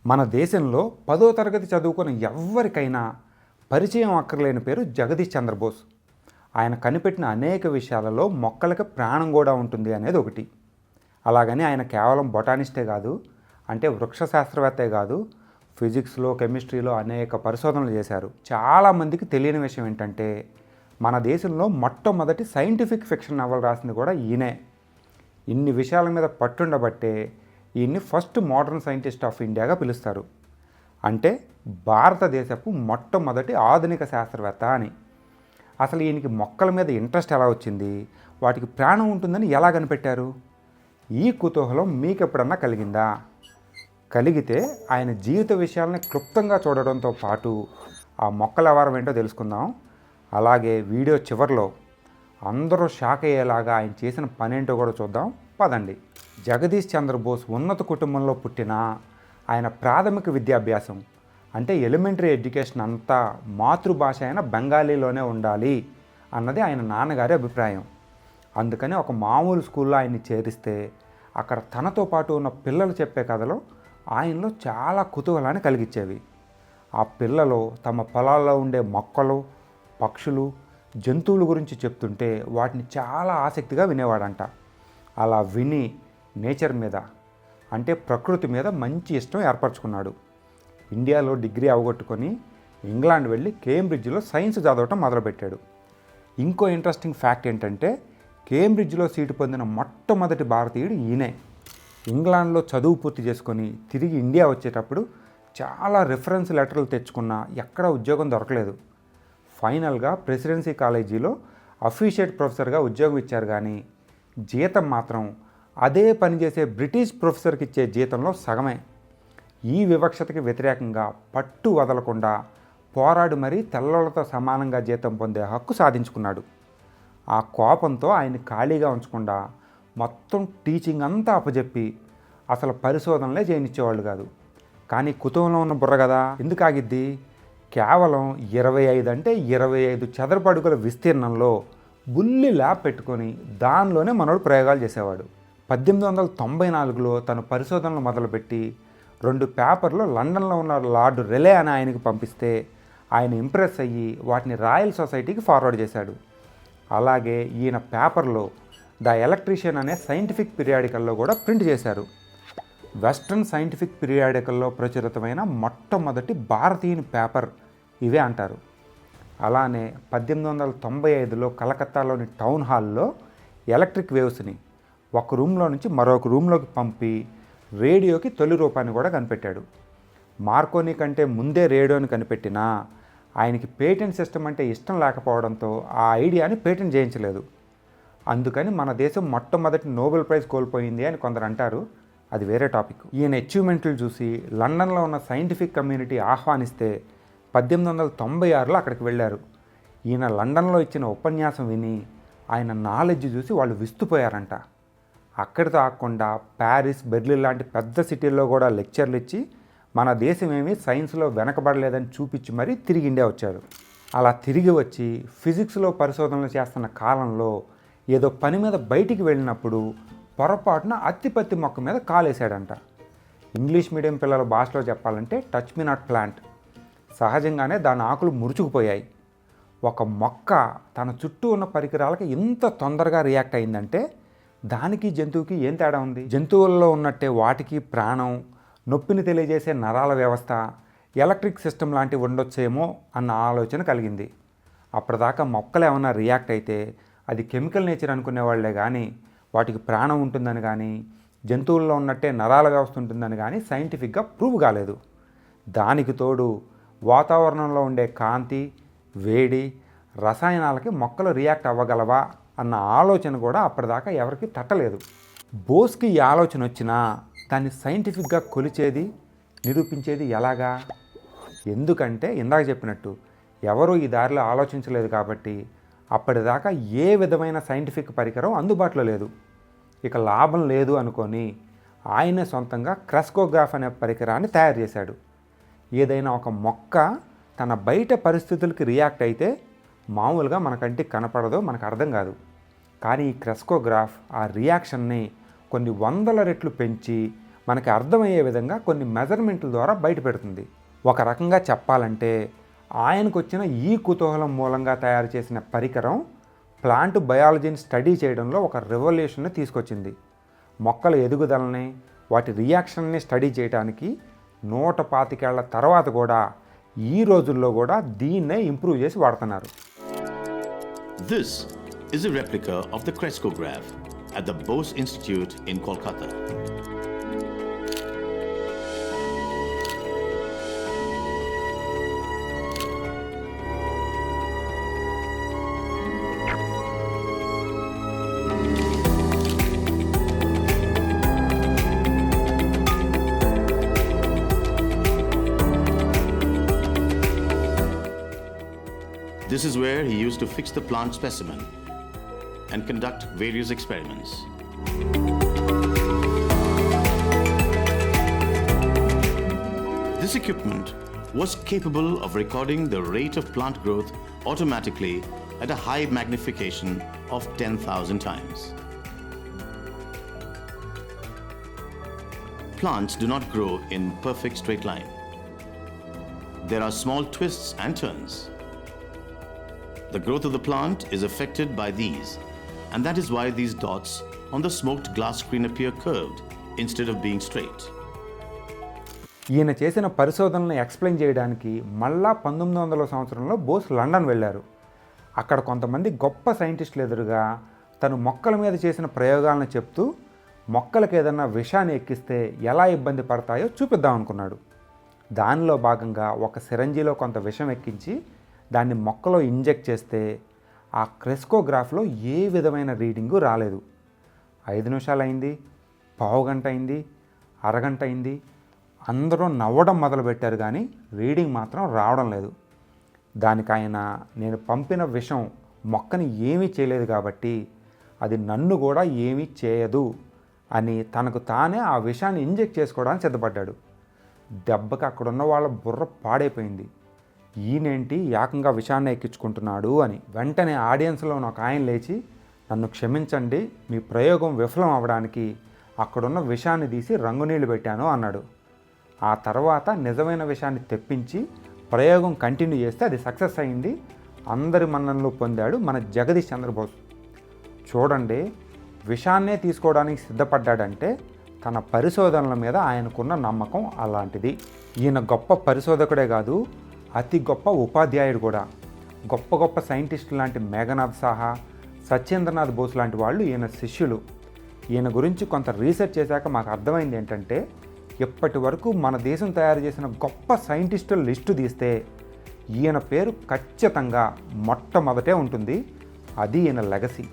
మన దేశంలో 10వ తరగతి చదువుకున్న ఎవ్వరికైనా పరిచయం అక్కర్లేని పేరు జగదీష్ చంద్రబోస్. ఆయన కనిపెట్టిన అనేక విషయాలలో మొక్కలకు ప్రాణం కూడా ఉంటుంది అనేది ఒకటి. అలాగని ఆయన కేవలం బొటానిస్టే కాదు, అంటే వృక్ష శాస్త్రవేత్తే కాదు, ఫిజిక్స్లో, కెమిస్ట్రీలో అనేక పరిశోధనలు చేశారు. చాలామందికి తెలియని విషయం ఏంటంటే మన దేశంలో మొట్టమొదటి సైంటిఫిక్ ఫిక్షన్ నవల రాసింది కూడా ఈయనే. ఇన్ని విషయాల మీద పట్టుండబట్టే ఈయన్ని ఫస్ట్ మోడర్న్ సైంటిస్ట్ ఆఫ్ ఇండియాగా పిలుస్తారు. అంటే భారతదేశపు మొట్టమొదటి ఆధునిక శాస్త్రవేత్త అని. అసలు ఈయనకి మొక్కల మీద ఇంట్రెస్ట్ ఎలా వచ్చింది, వాటికి ప్రాణం ఉంటుందని ఎలా కనిపెట్టారు? ఈ కుతూహలం మీకు ఎప్పుడన్నా కలిగిందా? కలిగితే ఆయన జీవిత విషయాలని క్లుప్తంగా చూడడంతో పాటు ఆ మొక్కల వ్యవహారం ఏంటో తెలుసుకుందాం. అలాగే వీడియో చివరిలో అందరూ షాక్ అయ్యేలాగా ఆయన చేసిన పనేంటో కూడా చూద్దాం. పదండి. జగదీష్ చంద్రబోస్ ఉన్నత కుటుంబంలో పుట్టిన ఆయన ప్రాథమిక విద్యాభ్యాసం అంటే ఎలిమెంటరీ ఎడ్యుకేషన్ అంతా మాతృభాష అయిన బెంగాలీలోనే ఉండాలి అన్నది ఆయన నాన్నగారి అభిప్రాయం. అందుకని ఒక మామూలు స్కూల్లో ఆయన్ని చేరిస్తే అక్కడ తనతో పాటు ఉన్న పిల్లలు చెప్పే కథలు ఆయనలో చాలా కుతూహలాన్ని కలిగించేవి. ఆ పిల్లలు తమ పొలాల్లో ఉండే మొక్కలు, పక్షులు, జంతువుల గురించి చెప్తుంటే వాటిని చాలా ఆసక్తిగా వినేవాడంట. అలా విని నేచర్ మీద అంటే ప్రకృతి మీద మంచి ఇష్టం ఏర్పరచుకున్నాడు. ఇండియాలో డిగ్రీ అవగొట్టుకొని ఇంగ్లాండ్ వెళ్ళి కేంబ్రిడ్జ్లో సైన్స్ చదవటం మొదలుపెట్టాడు. ఇంకో ఇంట్రెస్టింగ్ ఫ్యాక్ట్ ఏంటంటే కేంబ్రిడ్జ్లో సీటు పొందిన మొట్టమొదటి భారతీయుడు ఈయనే. ఇంగ్లాండ్లో చదువు పూర్తి చేసుకొని తిరిగి ఇండియా వచ్చేటప్పుడు చాలా రిఫరెన్స్ లెటర్లు తెచ్చుకున్నా ఎక్కడా ఉద్యోగం దొరకలేదు. ఫైనల్గా ప్రెసిడెన్సీ కాలేజీలో అఫీషియేట్ ప్రొఫెసర్గా ఉద్యోగం ఇచ్చారు, కానీ జీతం మాత్రం అదే పనిచేసే బ్రిటిష్ ప్రొఫెసర్కి ఇచ్చే జీతంలో సగమే. ఈ వివక్షతకి వ్యతిరేకంగా పట్టు వదలకుండా పోరాడి మరీ తెల్లలతో సమానంగా జీతం పొందే హక్కు సాధించుకున్నాడు. ఆ కోపంతో ఆయన ఖాళీగా ఉంచకుండా మొత్తం టీచింగ్ అంతా అప్పచెప్పి అసలు పరిశోధనలే చేయనిచ్చేవాళ్ళు కాదు. కానీ కుతూహలం ఉన్న బుర్ర కదా, ఎందుకు ఆగిద్ది? కేవలం 25 చదరపు అడుగుల విస్తీర్ణంలో బుల్లి ల్యాబ్ పెట్టుకొని దానిలోనే మనోడు ప్రయోగాలు చేసేవాడు. 1894లో తను పరిశోధనలు మొదలుపెట్టి 2 పేపర్లు లండన్లో ఉన్న లార్డ్ రిలే అని ఆయనకి పంపిస్తే ఆయన ఇంప్రెస్ అయ్యి వాటిని రాయల్ సొసైటీకి ఫార్వర్డ్ చేశాడు. అలాగే ఈయన పేపర్లో ద ఎలక్ట్రీషియన్ అనే సైంటిఫిక్ పీరియాడికల్లో కూడా ప్రింట్ చేశారు. వెస్ట్రన్ సైంటిఫిక్ పీరియాడికల్లో ప్రచురితమైన మొట్టమొదటి భారతీయుని పేపర్ ఇవే అంటారు. అలానే 1895లో కలకత్తాలోని టౌన్ హాల్లో ఎలక్ట్రిక్ వేవ్స్ని ఒక రూమ్లో నుంచి మరొక రూమ్లోకి పంపి రేడియోకి తొలి రూపాన్ని కూడా కనిపెట్టాడు. మార్కోనీ కంటే ముందే రేడియోని కనిపెట్టినా ఆయనకి పేటెంట్ సిస్టమ్ అంటే ఇష్టం లేకపోవడంతో ఆ ఐడియాని పేటెంట్ చేయించలేదు. అందుకని మన దేశం మొట్టమొదటి నోబెల్ ప్రైజ్ కోల్పోయింది అని కొందరు అంటారు. అది వేరే టాపిక్. ఈయన అచీవ్మెంట్లు చూసి లండన్లో ఉన్న సైంటిఫిక్ కమ్యూనిటీ ఆహ్వానిస్తే 1896లో అక్కడికి వెళ్ళారు. ఈయన లండన్లో ఇచ్చిన ఉపన్యాసం విని ఆయన నాలెడ్జ్ చూసి వాళ్ళు విస్తుపోయారంట. అక్కడితో ఆగకుండా ప్యారిస్, బెర్లిన్ లాంటి పెద్ద సిటీల్లో కూడా లెక్చర్లు ఇచ్చి మన దేశం ఏమీ సైన్స్లో వెనకబడలేదని చూపించి మరీ తిరిగి ఇండియా వచ్చాడు. అలా తిరిగి వచ్చి ఫిజిక్స్లో పరిశోధనలు చేస్తున్న కాలంలో ఏదో పని మీద బయటికి వెళ్ళినప్పుడు పొరపాటున అత్తిపత్తి మొక్క మీద కాలేశాడంట. ఇంగ్లీష్ మీడియం పిల్లల భాషలో చెప్పాలంటే టచ్ మీ నాట్ ప్లాంట్. సహజంగానే దాని ఆకులు ముడుచుకుపోయాయి. ఒక మొక్క తన చుట్టూ ఉన్న పరికరాలకి ఇంత తొందరగా రియాక్ట్ అయిందంటే దానికి జంతువుకి ఏం తేడా ఉంది? జంతువుల్లో ఉన్నట్టే వాటికి ప్రాణం, నొప్పిని తెలియజేసే నరాల వ్యవస్థ, ఎలక్ట్రిక్ సిస్టమ్ లాంటివి ఉండొచ్చేమో అన్న ఆలోచన కలిగింది. అప్పటిదాకా మొక్కలు ఏమన్నా రియాక్ట్ అయితే అది కెమికల్ నేచర్ అనుకునేవాళ్లే కానీ వాటికి ప్రాణం ఉంటుందని కానీ జంతువుల్లో ఉన్నట్టే నరాల వ్యవస్థ ఉంటుందని కానీ సైంటిఫిక్గా ప్రూవ్ కాలేదు. దానికి తోడు వాతావరణంలో ఉండే కాంతి, వేడి, రసాయనాలకి మొక్కలు రియాక్ట్ అవ్వగలవా అన్న ఆలోచన కూడా అప్పటిదాకా ఎవరికి తట్టలేదు. బోస్కి ఈ ఆలోచన వచ్చినా దాన్ని సైంటిఫిక్గా కొలిచేది, నిరూపించేది ఎలాగా? ఎందుకంటే ఇందాక చెప్పినట్టు ఎవరూ ఈ దారిలో ఆలోచించలేదు కాబట్టి అప్పటిదాకా ఏ విధమైన సైంటిఫిక్ పరికరం అందుబాటులో లేదు. ఇక లాభం లేదు అనుకొని ఆయనే సొంతంగా క్రెస్కోగ్రాఫ్ అనే పరికరాన్ని తయారు చేశాడు. ఏదైనా ఒక మొక్క తన బయట పరిస్థితులకి రియాక్ట్ అయితే మామూలుగా మన కంటికి కనపడదో, మనకు అర్థం కాదు. కానీ ఈ క్రెస్కోగ్రాఫ్ ఆ రియాక్షన్ని కొన్ని వందల రెట్లు పెంచి మనకి అర్థమయ్యే విధంగా కొన్ని మెజర్మెంట్ల ద్వారా బయటపెడుతుంది. ఒక రకంగా చెప్పాలంటే ఆయనకు వచ్చిన ఈ కుతూహలం మూలంగా తయారు చేసిన పరికరం ప్లాంట్ బయాలజీని స్టడీ చేయడంలో ఒక రెవల్యూషన్ని తీసుకొచ్చింది. మొక్కల ఎదుగుదలని, వాటి రియాక్షన్ని స్టడీ చేయడానికి 125 ఏళ్ల తర్వాత కూడా ఈ రోజుల్లో కూడా దీన్నే ఇంప్రూవ్ చేసి వాడుతున్నారు. This is a replica of the Crescograph at the Bose Institute in Kolkata. This is where he used to fix the plant specimen and conduct various experiments. This equipment was capable of recording the rate of plant growth automatically at a high magnification of 10,000 times. Plants do not grow in perfect straight line. There are small twists and turns. The growth of the plant is affected by these, and that is why these dots on the smoked glass screen appear curved instead of being straight. ఈయన చేసిన పరిశోధనలను explain చేయడానికి మళ్ళా 1900 సంవత్సరంలో Bose London వెళ్ళారు. అక్కడ కొంతమంది గొప్ప సైంటిస్టులు ఎదురుగా తను మొక్కల మీద చేసిన ప్రయోగాలను చెప్తూ మొక్కలకు ఏదన్నా విషాన్ని ఎక్కిస్తే ఎలా ఇబ్బంది పడతాయో చూపిద్దాం అనుకున్నాడు. దానిలో భాగంగా ఒక సిరంజిలో కొంత విషం ఎక్కించి దాన్ని మొక్కలో ఇంజెక్ట్ చేస్తే ఆ క్రెస్కోగ్రాఫ్లో ఏ విధమైన రీడింగు రాలేదు. 5 నిమిషాలు అయింది, పావు గంట అయింది, అరగంట అయింది, అందరూ నవ్వడం మొదలుపెట్టారు, కానీ రీడింగ్ మాత్రం రావడం లేదు. దానికి ఆయన, నేను పంపిన విషం మొక్కని ఏమీ చేయలేదు కాబట్టి అది నన్ను కూడా ఏమీ చేయదు అని తనకు తానే ఆ విషాన్ని ఇంజెక్ట్ చేసుకోవడానికి సిద్ధపడ్డాడు. దెబ్బకి అక్కడున్న వాళ్ళ బుర్ర పాడైపోయింది. ఈయనేంటి ఏకంగా విషాన్ని ఎక్కించుకుంటున్నాడు అని. వెంటనే ఆడియన్స్లో ఒక ఆయన లేచి, నన్ను క్షమించండి, మీ ప్రయోగం విఫలం అవ్వడానికి అక్కడున్న విషాన్ని తీసి రంగునీళ్ళు పెట్టాను అన్నాడు. ఆ తర్వాత నిజమైన విషాన్ని తెప్పించి ప్రయోగం కంటిన్యూ చేస్తే అది సక్సెస్ అయింది. అందరి మన్ననలు పొందాడు మన జగదీష్ చంద్రబోస్. చూడండి, విషాన్నే తీసుకోవడానికి సిద్ధపడ్డాడంటే తన పరిశోధనల మీద ఆయనకున్న నమ్మకం అలాంటిది. ఈయన గొప్ప పరిశోధకుడే కాదు, అతి గొప్ప ఉపాధ్యాయుడు కూడా. గొప్ప గొప్ప సైంటిస్టులు లాంటి మేఘనాథ్ సాహా, సత్యేంద్రనాథ్ బోస్ లాంటి వాళ్ళు ఈయన శిష్యులు. ఈయన గురించి కొంత రీసెర్చ్ చేశాక మాకు అర్థమైంది ఏంటంటే, ఇప్పటి వరకు మన దేశం తయారు చేసిన గొప్ప సైంటిస్టుల లిస్టు తీస్తే ఈయన పేరు ఖచ్చితంగా మొట్టమొదటే ఉంటుంది. అది ఈయన లెగసీ.